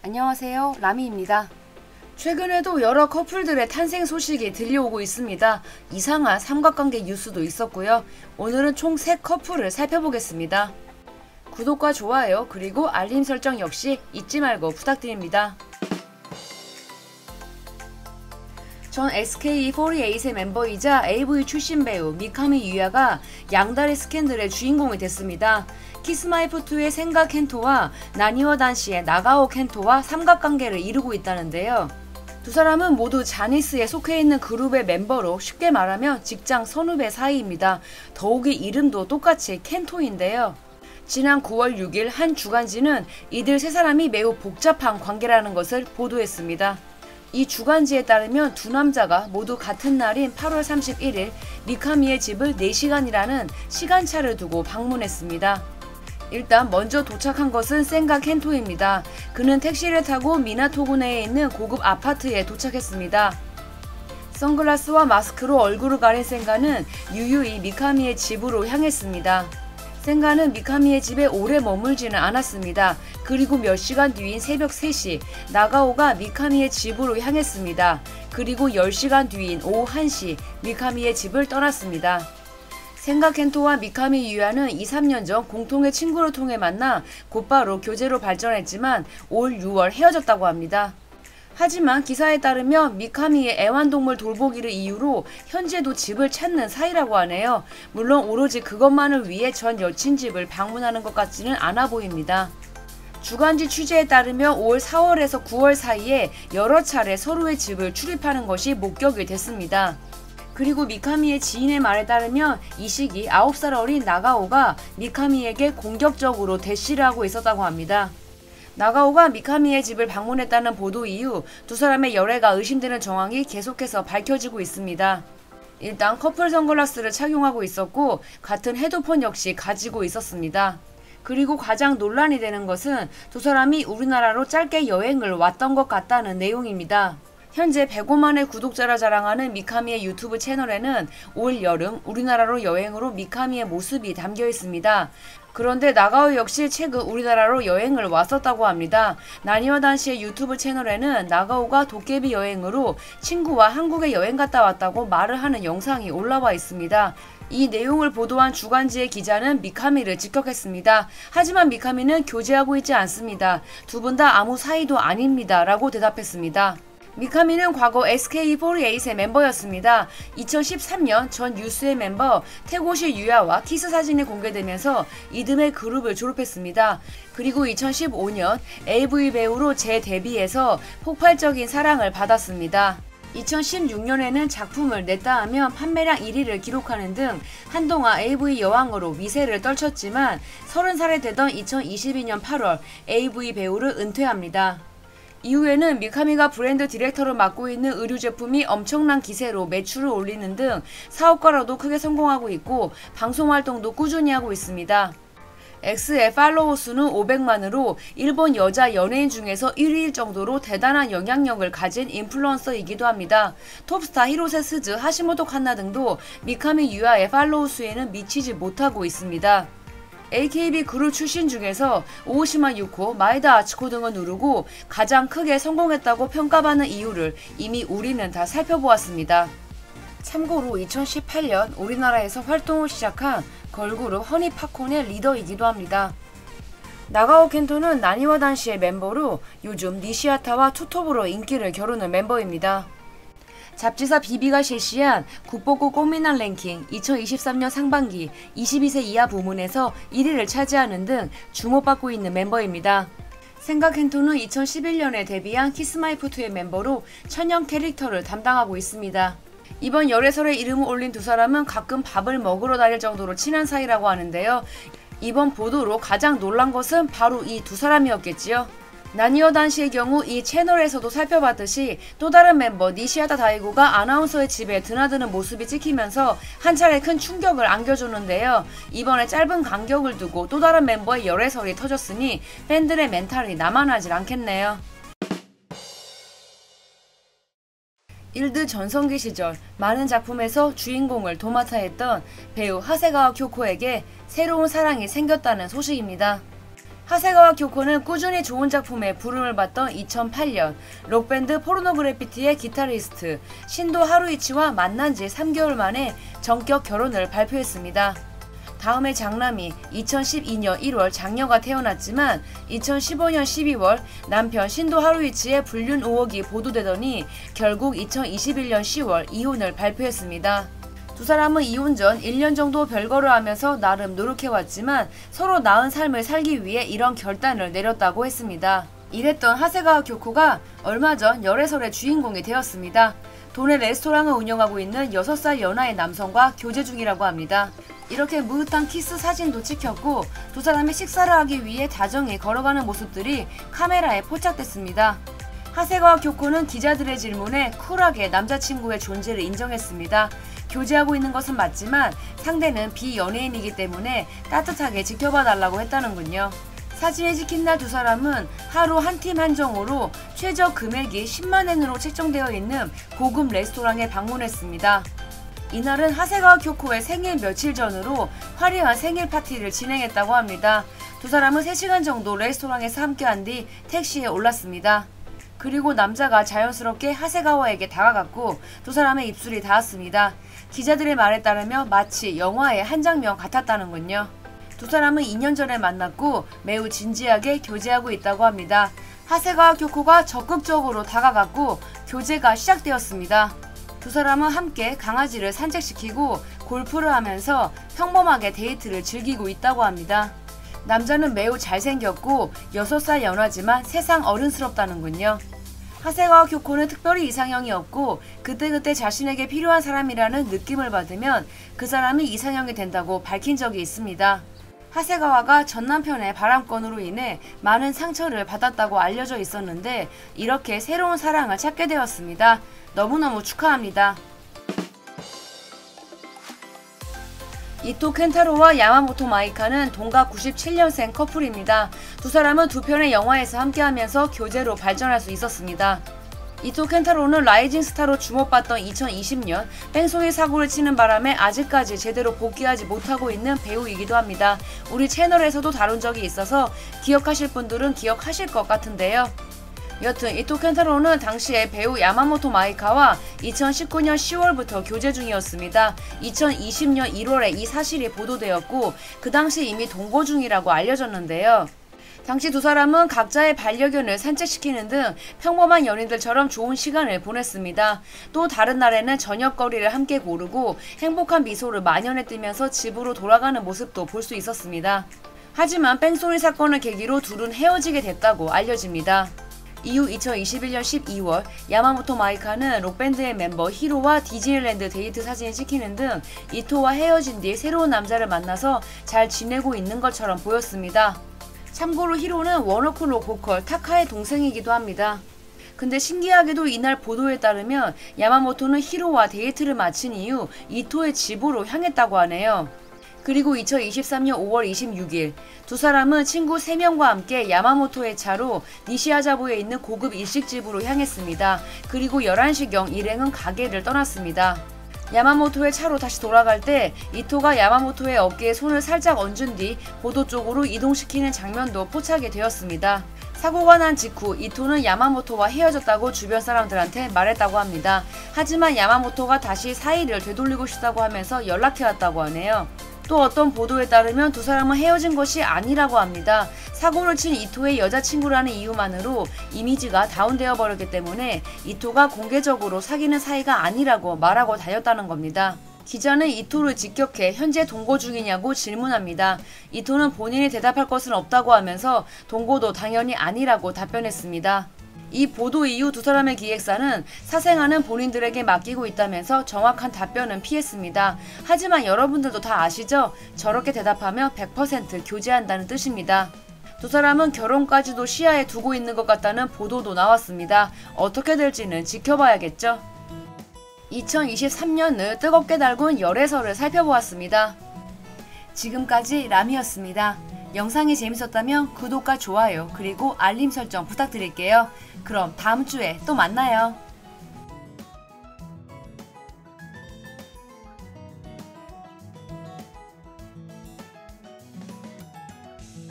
안녕하세요, 라미입니다. 최근에도 여러 커플들의 탄생 소식이 들려오고 있습니다. 이상한 삼각관계 뉴스도 있었고요. 오늘은 총 3커플을 살펴보겠습니다. 구독과 좋아요 그리고 알림 설정 역시 잊지 말고 부탁드립니다. 전 SKE48의 멤버이자 AV 출신 배우 미카미 유야가 양다리 스캔들의 주인공이 됐습니다. 키스마이프2의 센가 켄토와 나니와 단시의 나가오 켄토와 삼각관계를 이루고 있다는데요. 두 사람은 모두 자니스에 속해 있는 그룹의 멤버로 쉽게 말하면 직장 선후배 사이입니다. 더욱이 이름도 똑같이 켄토인데요. 지난 9월 6일 한 주간지는 이들 세 사람이 매우 복잡한 관계라는 것을 보도했습니다. 이 주간지에 따르면 두 남자가 모두 같은 날인 8월 31일 미카미의 집을 4시간이라는 시간차를 두고 방문했습니다. 일단 먼저 도착한 것은 센가 켄토입니다. 그는 택시를 타고 미나토구네에 있는 고급 아파트에 도착했습니다. 선글라스와 마스크로 얼굴을 가린 센가는 유유히 미카미의 집으로 향했습니다. 센가는 미카미의 집에 오래 머물지는 않았습니다. 그리고 몇 시간 뒤인 새벽 3시 나가오가 미카미의 집으로 향했습니다. 그리고 10시간 뒤인 오후 1시 미카미의 집을 떠났습니다. 센가 켄토와 미카미 유야는 2-3년 전 공통의 친구를 통해 만나 곧바로 교제로 발전했지만 올 6월 헤어졌다고 합니다. 하지만 기사에 따르면 미카미의 애완동물 돌보기를 이유로 현재도 집을 찾는 사이라고 하네요. 물론 오로지 그것만을 위해 전 여친 집을 방문하는 것 같지는 않아 보입니다. 주간지 취재에 따르면 올 4월에서 9월 사이에 여러 차례 서로의 집을 출입하는 것이 목격이 됐습니다. 그리고 미카미의 지인의 말에 따르면 이 시기 9살 어린 나가오가 미카미에게 공격적으로 대시를 하고 있었다고 합니다. 나가오가 미카미의 집을 방문했다는 보도 이후 두 사람의 열애가 의심되는 정황이 계속해서 밝혀지고 있습니다. 일단 커플 선글라스를 착용하고 있었고 같은 헤드폰 역시 가지고 있었습니다. 그리고 가장 논란이 되는 것은 두 사람이 우리나라로 짧게 여행을 왔던 것 같다는 내용입니다. 현재 105만의 구독자라 자랑하는 미카미의 유튜브 채널에는 올 여름 우리나라로 여행으로 미카미의 모습이 담겨 있습니다. 그런데 나가오 역시 최근 우리나라로 여행을 왔었다고 합니다. 나니와 단시의 유튜브 채널에는 나가오가 도깨비 여행으로 친구와 한국에 여행 갔다 왔다고 말을 하는 영상이 올라와 있습니다. 이 내용을 보도한 주간지의 기자는 미카미를 직격했습니다. 하지만 미카미는 교제하고 있지 않습니다. 두 분 다 아무 사이도 아닙니다. 라고 대답했습니다. 미카미는 과거 SKE48의 멤버였습니다. 2013년 전 뉴스의 멤버 태고시 유야와 키스 사진이 공개되면서 이듬해 그룹을 졸업했습니다. 그리고 2015년 AV 배우로 재데뷔해서 폭발적인 사랑을 받았습니다. 2016년에는 작품을 냈다 하면 판매량 1위를 기록하는 등 한동안 AV 여왕으로 위세를 떨쳤지만 30살이 되던 2022년 8월 AV 배우를 은퇴합니다. 이후에는 미카미가 브랜드 디렉터를 맡고 있는 의류 제품이 엄청난 기세로 매출을 올리는 등 사업가로도 크게 성공하고 있고 방송 활동도 꾸준히 하고 있습니다. X의 팔로워 수는 500만으로 일본 여자 연예인 중에서 1위일 정도로 대단한 영향력을 가진 인플루언서이기도 합니다. 톱스타 히로세 스즈, 하시모토 칸나 등도 미카미 유야의 팔로워 수에는 미치지 못하고 있습니다. AKB 그룹 출신 중에서 오오시마 유코, 마에다 아치코 등을 누르고 가장 크게 성공했다고 평가받는 이유를 이미 우리는 다 살펴보았습니다. 참고로 2018년 우리나라에서 활동을 시작한 걸그룹 허니팝콘의 리더이기도 합니다. 나가오 켄토는 나니와 단시의 멤버로 요즘 니시아타와 투톱으로 인기를 겨루는 멤버입니다. 잡지사 비비가 실시한 국보고 꽃미남 랭킹 2023년 상반기 22세 이하 부문에서 1위를 차지하는 등 주목받고 있는 멤버입니다. 센가 켄토는 2011년에 데뷔한 키스마이프2의 멤버로 천연 캐릭터를 담당하고 있습니다. 이번 열애설에 이름을 올린 두 사람은 가끔 밥을 먹으러 다닐 정도로 친한 사이라고 하는데요. 이번 보도로 가장 놀란 것은 바로 이 두 사람이었겠지요. 나니와 단시의 경우 이 채널에서도 살펴봤듯이 또 다른 멤버 니시아타 다이고가 아나운서의 집에 드나드는 모습이 찍히면서 한 차례 큰 충격을 안겨줬는데요. 이번에 짧은 간격을 두고 또 다른 멤버의 열애설이 터졌으니 팬들의 멘탈이 남아나질 않겠네요. 일드 전성기 시절 많은 작품에서 주인공을 도맡아 했던 배우 하세가와 쿄코에게 새로운 사랑이 생겼다는 소식입니다. 하세가와 교코는 꾸준히 좋은 작품에 부름을 받던 2008년 록밴드 포르노그래피티의 기타리스트 신도 하루이치와 만난 지 3개월 만에 전격 결혼을 발표했습니다. 다음해 장남이 2012년 1월 장녀가 태어났지만 2015년 12월 남편 신도 하루이치의 불륜 의혹이 보도되더니 결국 2021년 10월 이혼을 발표했습니다. 두 사람은 이혼 전 1년 정도 별거를 하면서 나름 노력해왔지만 서로 나은 삶을 살기 위해 이런 결단을 내렸다고 했습니다. 이랬던 하세가와 교코가 얼마 전 열애설의 주인공이 되었습니다. 도내 레스토랑을 운영하고 있는 6살 연하의 남성과 교제 중이라고 합니다. 이렇게 무흐한 키스 사진도 찍혔고 두 사람이 식사를 하기 위해 다정히 걸어가는 모습들이 카메라에 포착됐습니다. 하세가와 교코는 기자들의 질문에 쿨하게 남자친구의 존재를 인정했습니다. 교제하고 있는 것은 맞지만 상대는 비연예인이기 때문에 따뜻하게 지켜봐 달라고 했다는군요. 사진에 찍힌 날 두 사람은 하루 한 팀 한정으로 최저 금액이 10만엔으로 책정되어 있는 고급 레스토랑에 방문했습니다. 이날은 하세가와 교코의 생일 며칠 전으로 화려한 생일 파티를 진행했다고 합니다. 두 사람은 3시간 정도 레스토랑에서 함께한 뒤 택시에 올랐습니다. 그리고 남자가 자연스럽게 하세가와에게 다가갔고 두 사람의 입술이 닿았습니다. 기자들의 말에 따르면 마치 영화의 한 장면 같았다는군요. 두 사람은 2년 전에 만났고 매우 진지하게 교제하고 있다고 합니다. 하세가와 교코가 적극적으로 다가갔고 교제가 시작되었습니다. 두 사람은 함께 강아지를 산책시키고 골프를 하면서 평범하게 데이트를 즐기고 있다고 합니다. 남자는 매우 잘생겼고 6살 연하지만 세상 어른스럽다는군요. 하세가와 교코는 특별히 이상형이 없고 그때그때 자신에게 필요한 사람이라는 느낌을 받으면 그 사람이 이상형이 된다고 밝힌 적이 있습니다. 하세가와가 전 남편의 바람건으로 인해 많은 상처를 받았다고 알려져 있었는데 이렇게 새로운 사랑을 찾게 되었습니다. 너무너무 축하합니다. 이토 켄타로와 야마모토 마이카는 동갑 97년생 커플입니다. 두 사람은 두 편의 영화에서 함께하면서 교제로 발전할 수 있었습니다. 이토 켄타로는 라이징 스타로 주목받던 2020년 뺑소니 사고를 치는 바람에 아직까지 제대로 복귀하지 못하고 있는 배우이기도 합니다. 우리 채널에서도 다룬 적이 있어서 기억하실 분들은 기억하실 것 같은데요. 여튼 이토 켄타로는 당시에 배우 야마모토 마이카와 2019년 10월부터 교제 중이었습니다. 2020년 1월에 이 사실이 보도되었고 그 당시 이미 동거 중이라고 알려졌는데요. 당시 두 사람은 각자의 반려견을 산책시키는 등 평범한 연인들처럼 좋은 시간을 보냈습니다. 또 다른 날에는 저녁거리를 함께 고르고 행복한 미소를 만연해 띠면서 집으로 돌아가는 모습도 볼 수 있었습니다. 하지만 뺑소니 사건을 계기로 둘은 헤어지게 됐다고 알려집니다. 이후 2021년 12월 야마모토 마이카는 록밴드의 멤버 히로와 디즈니랜드 데이트 사진을 찍히는 등 이토와 헤어진 뒤 새로운 남자를 만나서 잘 지내고 있는 것처럼 보였습니다. 참고로 히로는 워너쿨로 보컬 타카의 동생이기도 합니다. 근데 신기하게도 이날 보도에 따르면 야마모토는 히로와 데이트를 마친 이후 이토의 집으로 향했다고 하네요. 그리고 2023년 5월 26일 두 사람은 친구 3명과 함께 야마모토의 차로 니시아자부에 있는 고급 일식집으로 향했습니다. 그리고 11시경 일행은 가게를 떠났습니다. 야마모토의 차로 다시 돌아갈 때 이토가 야마모토의 어깨에 손을 살짝 얹은 뒤 보도 쪽으로 이동시키는 장면도 포착이 되었습니다. 사고가 난 직후 이토는 야마모토와 헤어졌다고 주변 사람들한테 말했다고 합니다. 하지만 야마모토가 다시 사이를 되돌리고 싶다고 하면서 연락해왔다고 하네요. 또 어떤 보도에 따르면 두 사람은 헤어진 것이 아니라고 합니다. 사고를 친 이토의 여자친구라는 이유만으로 이미지가 다운되어 버렸기 때문에 이토가 공개적으로 사귀는 사이가 아니라고 말하고 다녔다는 겁니다. 기자는 이토를 직격해 현재 동거 중이냐고 질문합니다. 이토는 본인이 대답할 것은 없다고 하면서 동거도 당연히 아니라고 답변했습니다. 이 보도 이후 두 사람의 기획사는 사생활은 본인들에게 맡기고 있다면서 정확한 답변은 피했습니다. 하지만 여러분들도 다 아시죠? 저렇게 대답하면 100% 교제한다는 뜻입니다. 두 사람은 결혼까지도 시야에 두고 있는 것 같다는 보도도 나왔습니다. 어떻게 될지는 지켜봐야겠죠? 2023년을 뜨겁게 달군 열애설을 살펴보았습니다. 지금까지 라미였습니다. 영상이 재밌었다면 구독과 좋아요 그리고 알림 설정 부탁드릴게요. 그럼 다음 주에 또 만나요.